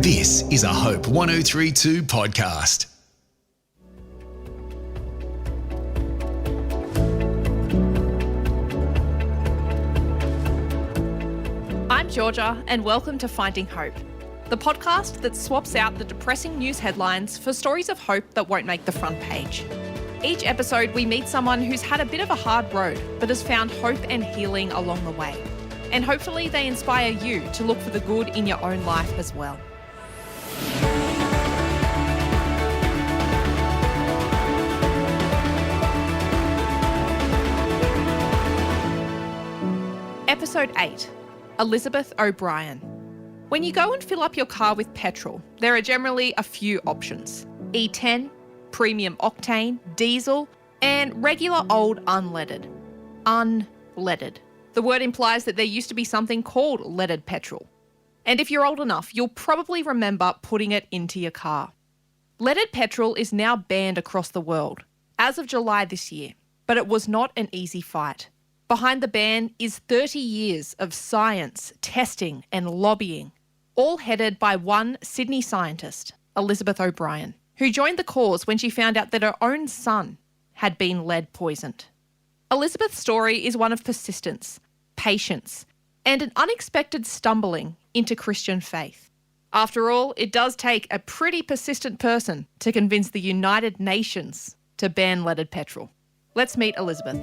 This is a Hope 1032 podcast. I'm Georgia, and welcome to Finding Hope, the podcast that swaps out the depressing news headlines for stories of hope that won't make the front page. Each episode, we meet someone who's had a bit of a hard road, but has found hope and healing along the way. And hopefully they inspire you to look for the good in your own life as well. Episode 8, Elizabeth O'Brien. When you go and fill up your car with petrol, there are generally a few options. E10, premium octane, diesel, and regular old unleaded. Unleaded. The word implies that there used to be something called leaded petrol. And if you're old enough, you'll probably remember putting it into your car. Leaded petrol is now banned across the world, as of July this year, but it was not an easy fight. Behind the ban is 30 years of science, testing and lobbying, all headed by one Sydney scientist, Elizabeth O'Brien, who joined the cause when she found out that her own son had been lead poisoned. Elizabeth's story is one of persistence, patience, and an unexpected stumbling into Christian faith. After all, it does take a pretty persistent person to convince the United Nations to ban leaded petrol. Let's meet Elizabeth.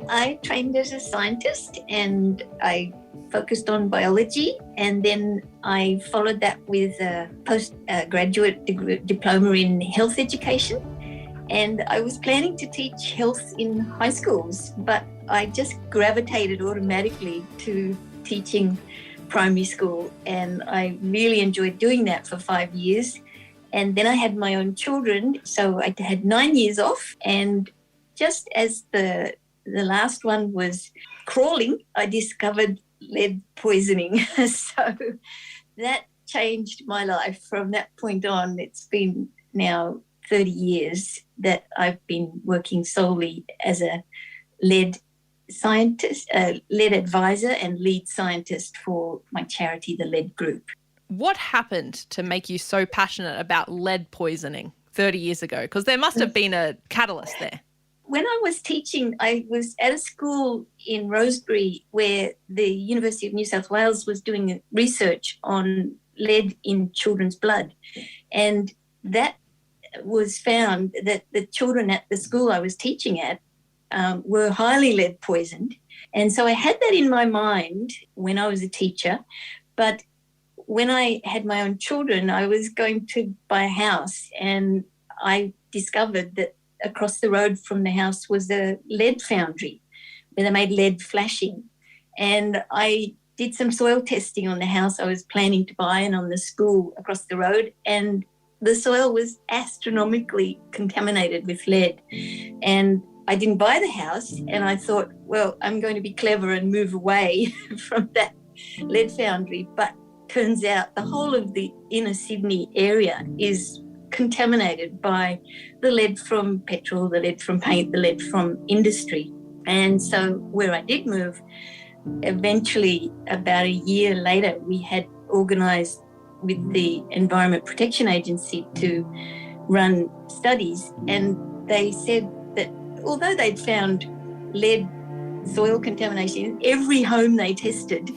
I trained as a scientist and I focused on biology, and then I followed that with a postgraduate diploma in health education. And I was planning to teach health in high schools, but I just gravitated automatically to teaching primary school, and I really enjoyed doing that for 5 years. And then I had my own children, so I had 9 years off, and just as the last one was crawling, I discovered lead poisoning. So that changed my life. From that point on, it's been now 30 years that I've been working solely as a lead scientist, lead advisor and lead scientist for my charity, the Lead Group. What happened to make you so passionate about lead poisoning 30 years ago? Because there must have been a catalyst there. When I was teaching, I was at a school in Rosebery where the University of New South Wales was doing research on lead in children's blood. And that was found that the children at the school I was teaching at were highly lead poisoned. And so I had that in my mind when I was a teacher. But when I had my own children, I was going to buy a house, and I discovered that across the road from the house was a lead foundry where they made lead flashing. And I did some soil testing on the house I was planning to buy and on the school across the road, and the soil was astronomically contaminated with lead. And I didn't buy the house, and I thought, well, I'm going to be clever and move away from that lead foundry. But turns out the whole of the inner Sydney area is contaminated by the lead from petrol, the lead from paint, the lead from industry. And so where I did move, eventually about a year later, we had organised with the Environment Protection Agency to run studies, and they said that although they'd found lead soil contamination in every home they tested,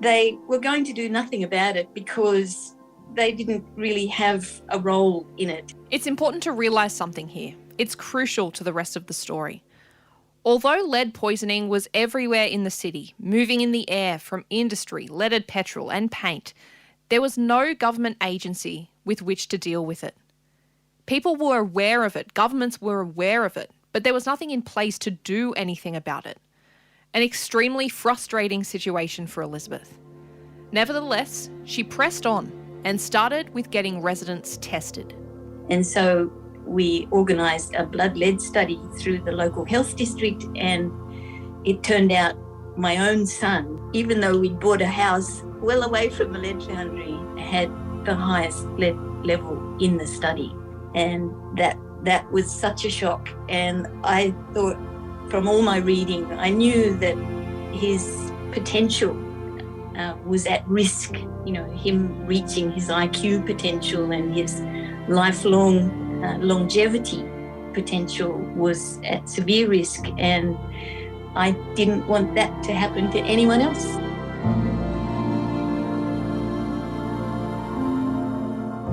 they were going to do nothing about it because they didn't really have a role in it. It's important to realise something here. It's crucial to the rest of the story. Although lead poisoning was everywhere in the city, moving in the air from industry, leaded petrol and paint, there was no government agency with which to deal with it. People were aware of it, governments were aware of it, but there was nothing in place to do anything about it. An extremely frustrating situation for Elizabeth. Nevertheless, she pressed on and started with getting residents tested. And so we organised a blood lead study through the local health district, and it turned out my own son, even though we'd bought a house well away from a lead foundry, had the highest lead level in the study. And that was such a shock. And I thought, from all my reading, I knew that his potential was at risk. Him reaching his IQ potential and his lifelong longevity potential was at severe risk, and I didn't want that to happen to anyone else.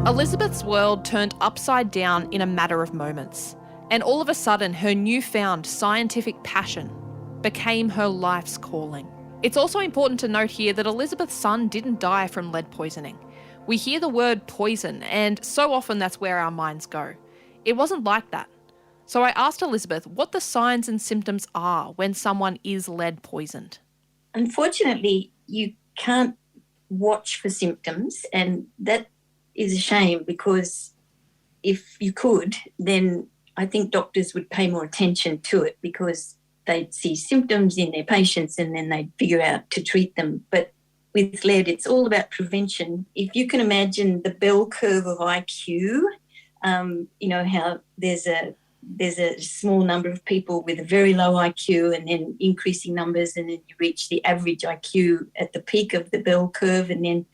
Elizabeth's world turned upside down in a matter of moments, and all of a sudden her newfound scientific passion became her life's calling. It's also important to note here that Elizabeth's son didn't die from lead poisoning. We hear the word poison, and so often that's where our minds go. It wasn't like that. So I asked Elizabeth what the signs and symptoms are when someone is lead poisoned. Unfortunately, you can't watch for symptoms, and that is a shame, because if you could, then I think doctors would pay more attention to it, because they'd see symptoms in their patients and then they'd figure out to treat them. But with lead, it's all about prevention. If you can imagine the bell curve of IQ, how there's a small number of people with a very low IQ and then increasing numbers, and then you reach the average IQ at the peak of the bell curve, and then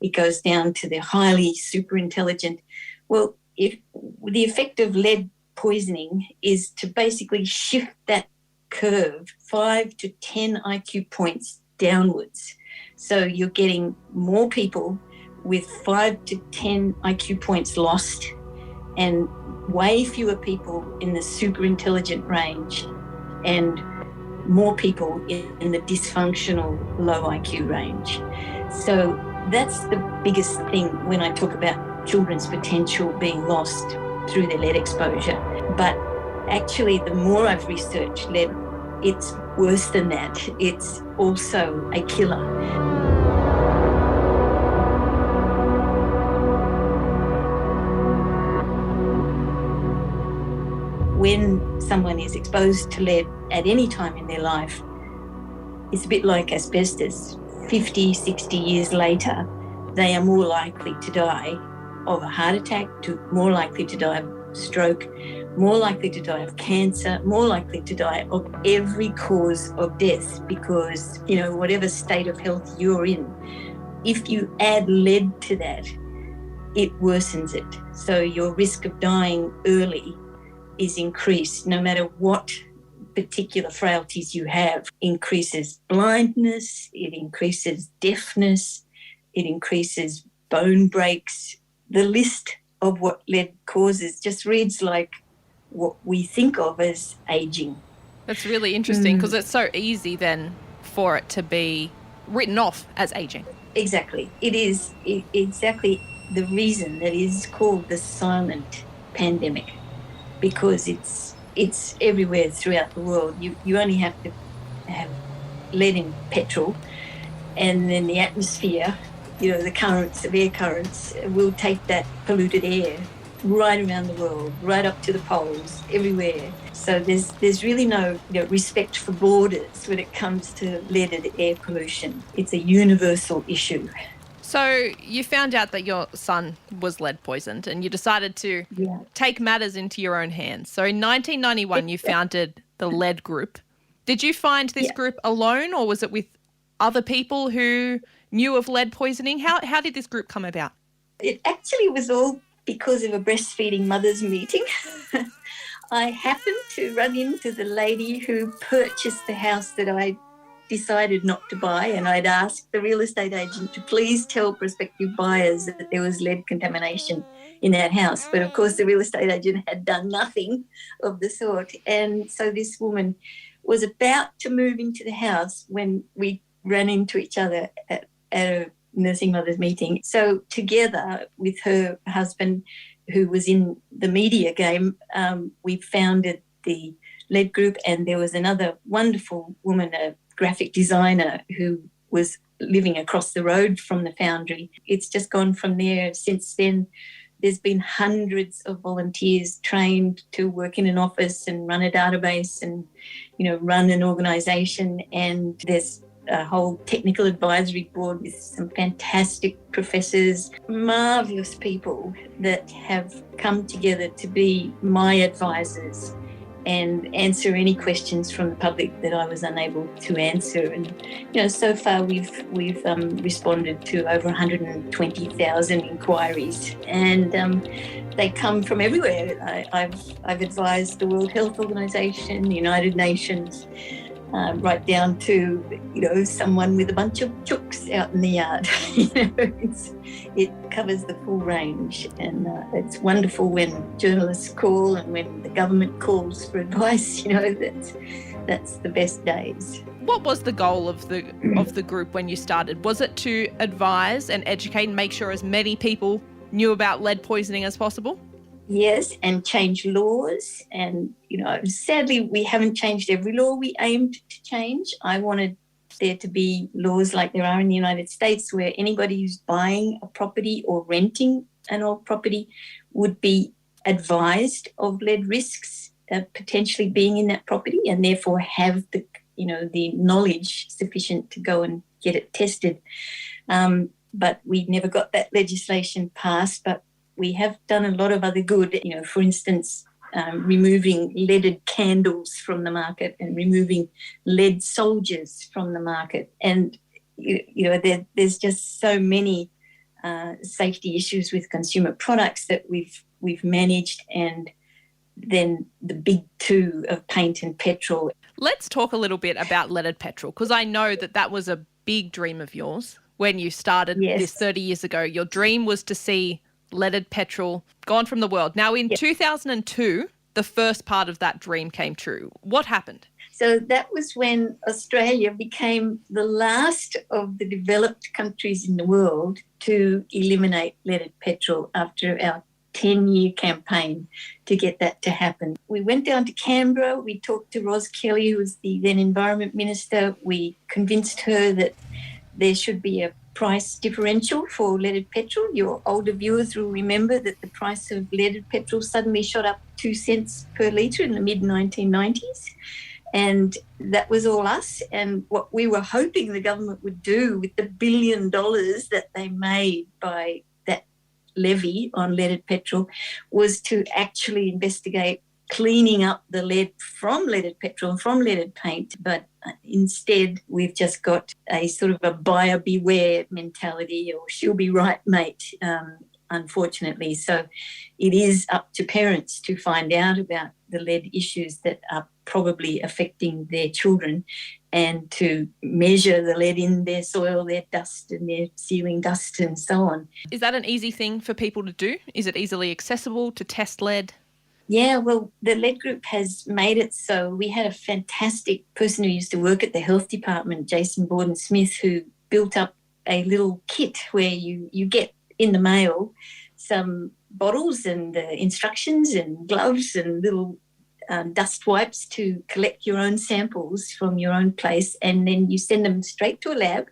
it goes down to the highly super intelligent. Well, if the effect of lead poisoning is to basically shift that curve 5 to 10 IQ points downwards. So you're getting more people with 5 to 10 IQ points lost, and way fewer people in the super intelligent range, and more people in the dysfunctional low IQ range. So that's the biggest thing when I talk about children's potential being lost through their lead exposure. But actually, the more I've researched lead, it's worse than that. It's also a killer. When someone is exposed to lead at any time in their life, it's a bit like asbestos. 50, 60 years later, they are more likely to die of a heart attack, more likely to die of stroke, more likely to die of cancer, more likely to die of every cause of death, because, whatever state of health you're in, if you add lead to that, it worsens it. So your risk of dying early is increased, no matter what particular frailties you have. Increases blindness, it increases deafness, it increases bone breaks. The list of what lead causes just reads like what we think of as aging. That's really interesting, because it's so easy then for it to be written off as aging. Exactly. It is exactly the reason that it is called the silent pandemic, because it's everywhere throughout the world. You only have to have lead in petrol, and then the atmosphere, the currents of air currents will take that polluted air right around the world, right up to the poles, everywhere. So there's really no respect for borders when it comes to leaded air pollution. It's a universal issue. So you found out that your son was lead poisoned, and you decided to take matters into your own hands. So in 1991, you founded the Lead Group. Did you find this group alone, or was it with other people who knew of lead poisoning? How did this group come about? It actually was all because of a breastfeeding mothers meeting. I happened to run into the lady who purchased the house that I decided not to buy, and I'd asked the real estate agent to please tell prospective buyers that there was lead contamination in that house. But of course, the real estate agent had done nothing of the sort. And so this woman was about to move into the house when we ran into each other at a nursing mothers meeting. So together with her husband, who was in the media game, we founded the Lead Group, and there was another wonderful woman, a graphic designer, who was living across the road from the foundry. It's just gone from there. Since then, there's been hundreds of volunteers trained to work in an office and run a database and, run an organisation. And there's a whole technical advisory board with some fantastic professors, marvellous people that have come together to be my advisors and answer any questions from the public that I was unable to answer. And so far we've responded to over 120,000 inquiries, and they come from everywhere. I've advised the World Health Organization, the United Nations, right down to someone with a bunch of chooks out in the yard. It covers the full range, and it's wonderful when journalists call and when the government calls for advice. That's the best days. What was the goal of the group when you started? Was it to advise and educate and make sure as many people knew about lead poisoning as possible? Yes, and change laws. And, sadly, we haven't changed every law we aimed to change. I wanted there to be laws like there are in the United States, where anybody who's buying a property or renting an old property would be advised of lead risks potentially being in that property, and therefore have the knowledge sufficient to go and get it tested. But we never got that legislation passed. But we have done a lot of other good, for instance, removing leaded candles from the market and removing lead soldiers from the market. And, there's just so many safety issues with consumer products that we've managed. And then the big two of paint and petrol. Let's talk a little bit about leaded petrol, because I know that was a big dream of yours when you started this 30 years ago. Your dream was to see leaded petrol gone from the world. Now, in 2002, the first part of that dream came true. What happened? So that was when Australia became the last of the developed countries in the world to eliminate leaded petrol after our 10-year campaign to get that to happen. We went down to Canberra. We talked to Ros Kelly, who was the then Environment Minister. We convinced her that there should be a price differential for leaded petrol. Your older viewers will remember that the price of leaded petrol suddenly shot up 2 cents per litre in the mid-1990s. And that was all us. And what we were hoping the government would do with the $1 billion that they made by that levy on leaded petrol was to actually investigate cleaning up the lead from leaded petrol and from leaded paint. But instead, we've just got a sort of a buyer beware mentality, or she'll be right, mate, unfortunately. So it is up to parents to find out about the lead issues that are probably affecting their children, and to measure the lead in their soil, their dust and their ceiling dust and so on. Is that an easy thing for people to do? Is it easily accessible to test lead? Yeah, well, the lead group has made it so. We had a fantastic person who used to work at the health department, Jason Borden-Smith, who built up a little kit where you get in the mail some bottles and instructions and gloves and little dust wipes to collect your own samples from your own place, and then you send them straight to a lab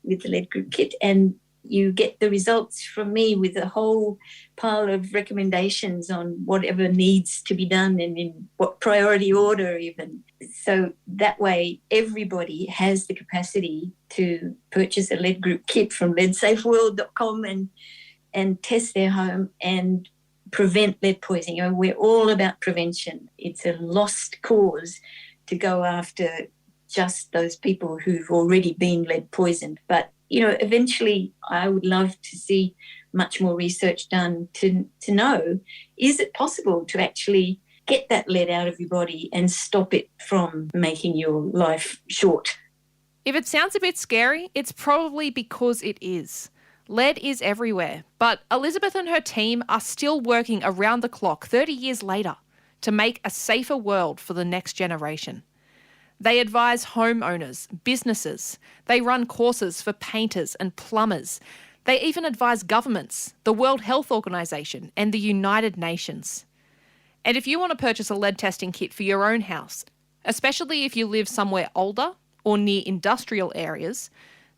with the lead group kit, and you get the results from me with a whole pile of recommendations on whatever needs to be done and in what priority order even. So that way everybody has the capacity to purchase a lead group kit from leadsafeworld.com and test their home and prevent lead poisoning. We're all about prevention. It's a lost cause to go after just those people who've already been lead poisoned. But eventually I would love to see much more research done to know, is it possible to actually get that lead out of your body and stop it from making your life short? If it sounds a bit scary, it's probably because it is. Lead is everywhere, but Elizabeth and her team are still working around the clock 30 years later to make a safer world for the next generation. They advise homeowners, businesses. They run courses for painters and plumbers. They even advise governments, the World Health Organization and the United Nations. And if you want to purchase a lead testing kit for your own house, especially if you live somewhere older or near industrial areas,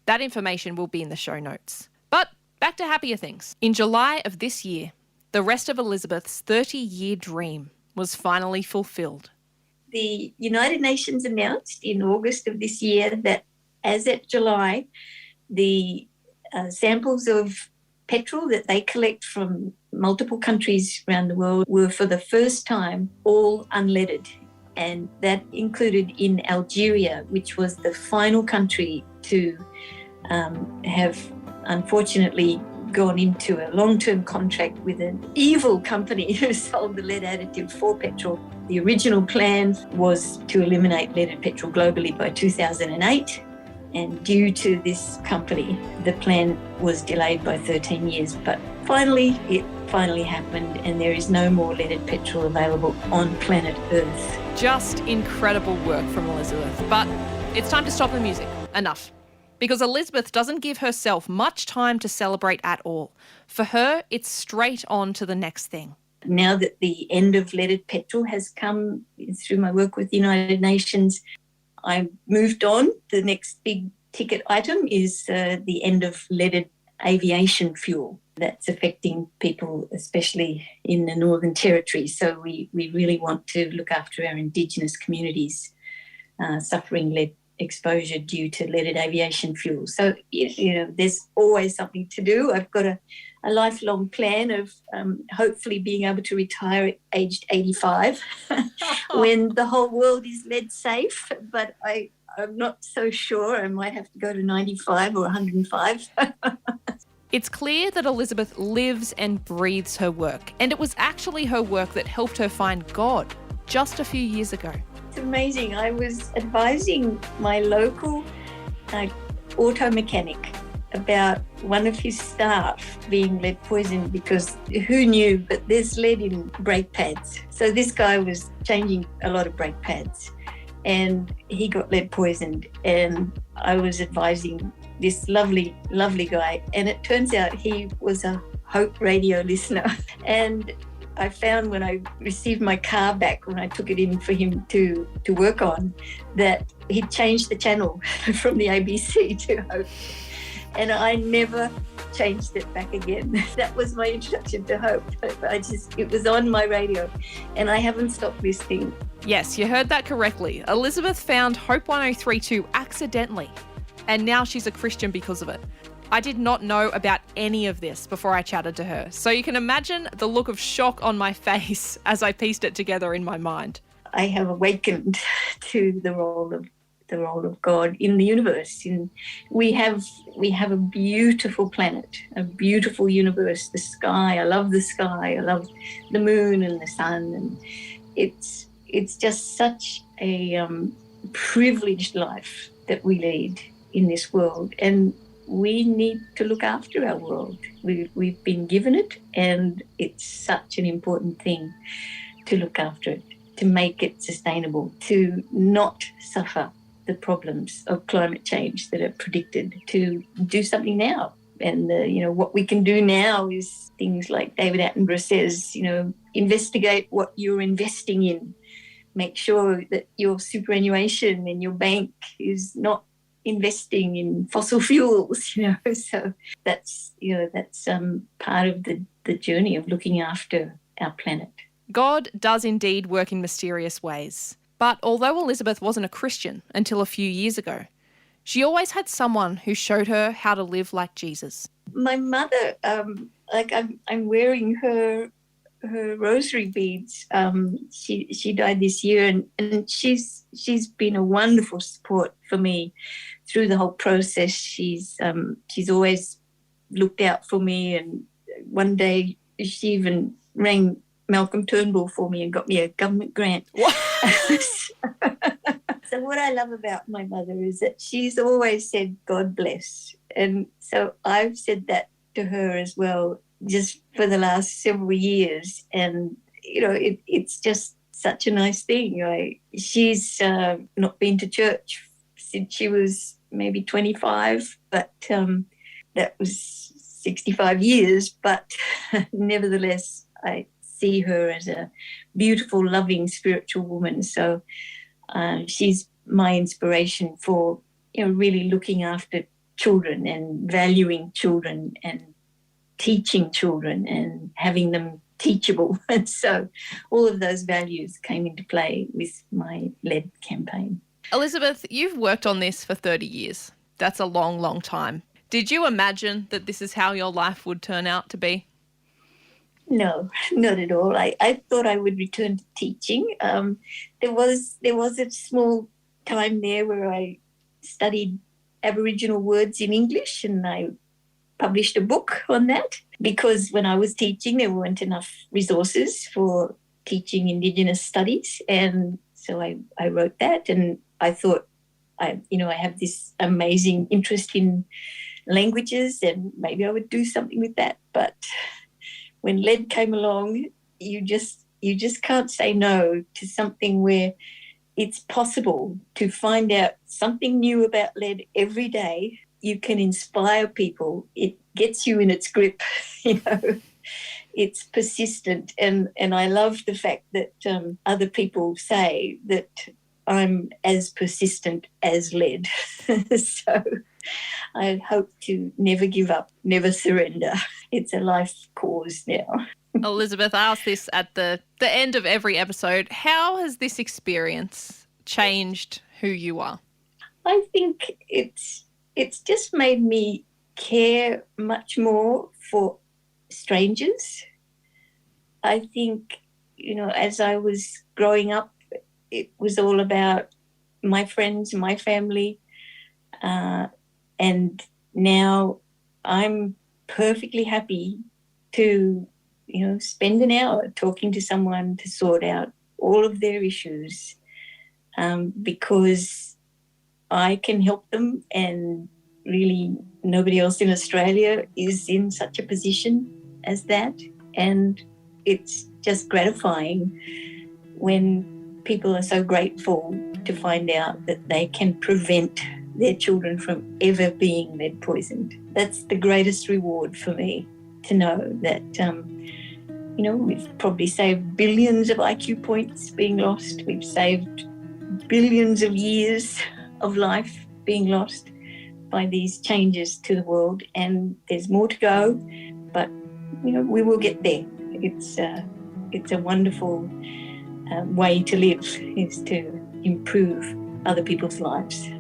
that information will be in the show notes. But back to happier things. In July of this year, the rest of Elizabeth's 30-year dream was finally fulfilled. The United Nations announced in August of this year that as at July, the samples of petrol that they collect from multiple countries around the world were for the first time all unleaded. and that included in Algeria, which was the final country to have unfortunately gone into a long-term contract with an evil company who sold the lead additive for petrol. The original plan was to eliminate leaded petrol globally by 2008, and due to this company, the plan was delayed by 13 years. But it finally happened, and there is no more leaded petrol available on planet Earth. Just incredible work from Elizabeth. But it's time to stop the music. Enough. Because Elizabeth doesn't give herself much time to celebrate at all. For her, it's straight on to the next thing. Now that the end of leaded petrol has come through my work with the United Nations, I moved on. The next big ticket item is the end of leaded aviation fuel. That's affecting people, especially in the Northern Territory. So we really want to look after our Indigenous communities suffering lead exposure due to leaded aviation fuel. So, there's always something to do. I've got a lifelong plan of hopefully being able to retire at aged 85 when the whole world is lead safe, but I'm not so sure. I might have to go to 95 or 105. It's clear that Elizabeth lives and breathes her work, and it was actually her work that helped her find God just a few years ago. It's amazing. I was advising my local auto mechanic about one of his staff being lead poisoned, because who knew, but there's lead in brake pads. So this guy was changing a lot of brake pads and he got lead poisoned, and I was advising this lovely, lovely guy, and it turns out he was a Hope radio listener. And I found when I received my car back, when I took it in for him to work on, that he'd changed the channel from the ABC to Hope. And I never changed it back again. That was my introduction to Hope. It was on my radio, and I haven't stopped listening. Yes, you heard that correctly. Elizabeth found Hope 1032 accidentally, and now she's a Christian because of it. I did not know about any of this before I chatted to her, so you can imagine the look of shock on my face as I pieced it together in my mind. I have awakened to the role of God in the universe. We have a beautiful planet, a beautiful universe, the sky. I love the sky. I love the moon and the sun, and it's just such a privileged life that we lead in this world, and we need to look after our world. We've been given it, and it's such an important thing to look after it, to make it sustainable, to not suffer the problems of climate change that are predicted, to do something now. And what we can do now is things like David Attenborough says, investigate what you're investing in. Make sure that your superannuation and your bank is not investing in fossil fuels, So that's part of the journey of looking after our planet. God does indeed work in mysterious ways. But although Elizabeth wasn't a Christian until a few years ago, she always had someone who showed her how to live like Jesus. My mother, I'm wearing her rosary beads. She died this year, and she's been a wonderful support for me through the whole process. She's always looked out for me, and one day she even rang Malcolm Turnbull for me and got me a government grant. What? So what I love about my mother is that she's always said, God bless. And so I've said that to her as well, just for the last several years. And, it's just such a nice thing. She's not been to church since she was maybe 25, but that was 65 years. But nevertheless, I see her as a beautiful, loving, spiritual woman. So she's my inspiration for, really looking after children and valuing children and teaching children and having them teachable. And so all of those values came into play with my lead campaign. Elizabeth, you've worked on this for 30 years. That's a long, long time. Did you imagine that this is how your life would turn out to be? No, not at all. I thought I would return to teaching. There was a small time there where I studied Aboriginal words in English, and I published a book on that, because when I was teaching there weren't enough resources for teaching Indigenous studies, and so I wrote that, and I thought I have this amazing interest in languages and maybe I would do something with that. But when lead came along, you just can't say no to something where it's possible to find out something new about lead every day. You can inspire people. It gets you in its grip, It's persistent. And I love the fact that other people say that I'm as persistent as lead. So I hope to never give up, never surrender. It's a life cause now. Elizabeth, I ask this at the end of every episode. How has this experience changed who you are? I think it's just made me care much more for strangers. I think, as I was growing up, it was all about my friends, my family, and now I'm perfectly happy to, spend an hour talking to someone to sort out all of their issues, because I can help them, and really nobody else in Australia is in such a position as that. And it's just gratifying when people are so grateful to find out that they can prevent their children from ever being lead poisoned. That's the greatest reward for me, to know that, we've probably saved billions of IQ points being lost. We've saved billions of years of life being lost by these changes to the world, and there's more to go, but we will get there. It's a wonderful way to live, is to improve other people's lives.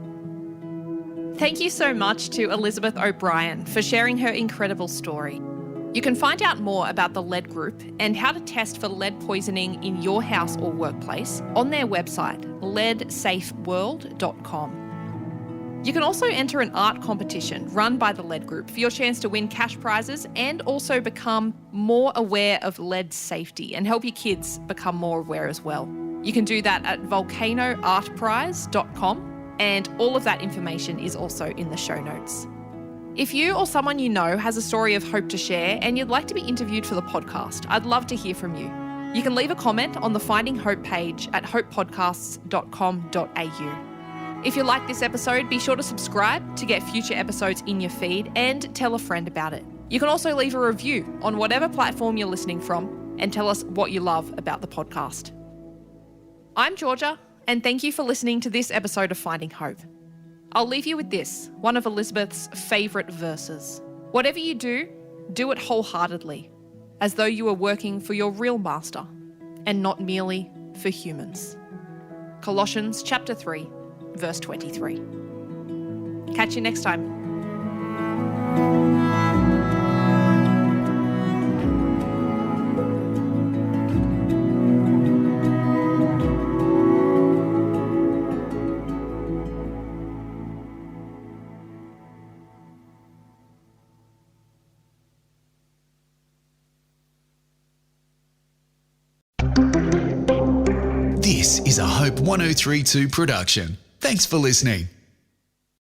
Thank you so much to Elizabeth O'Brien for sharing her incredible story. You can find out more about the Lead Group and how to test for lead poisoning in your house or workplace on their website, leadsafeworld.com. You can also enter an art competition run by the Lead Group for your chance to win cash prizes and also become more aware of lead safety and help your kids become more aware as well. You can do that at volcanoartprize.com, and all of that information is also in the show notes. If you or someone you know has a story of hope to share and you'd like to be interviewed for the podcast, I'd love to hear from you. You can leave a comment on the Finding Hope page at hopepodcasts.com.au. If you like this episode, be sure to subscribe to get future episodes in your feed and tell a friend about it. You can also leave a review on whatever platform you're listening from and tell us what you love about the podcast. I'm Georgia, and thank you for listening to this episode of Finding Hope. I'll leave you with this, one of Elizabeth's favourite verses. Whatever you do, do it wholeheartedly, as though you were working for your real master and not merely for humans. Colossians chapter 3, verse 23. Catch you next time. This is a Hope 1032 production. Thanks for listening.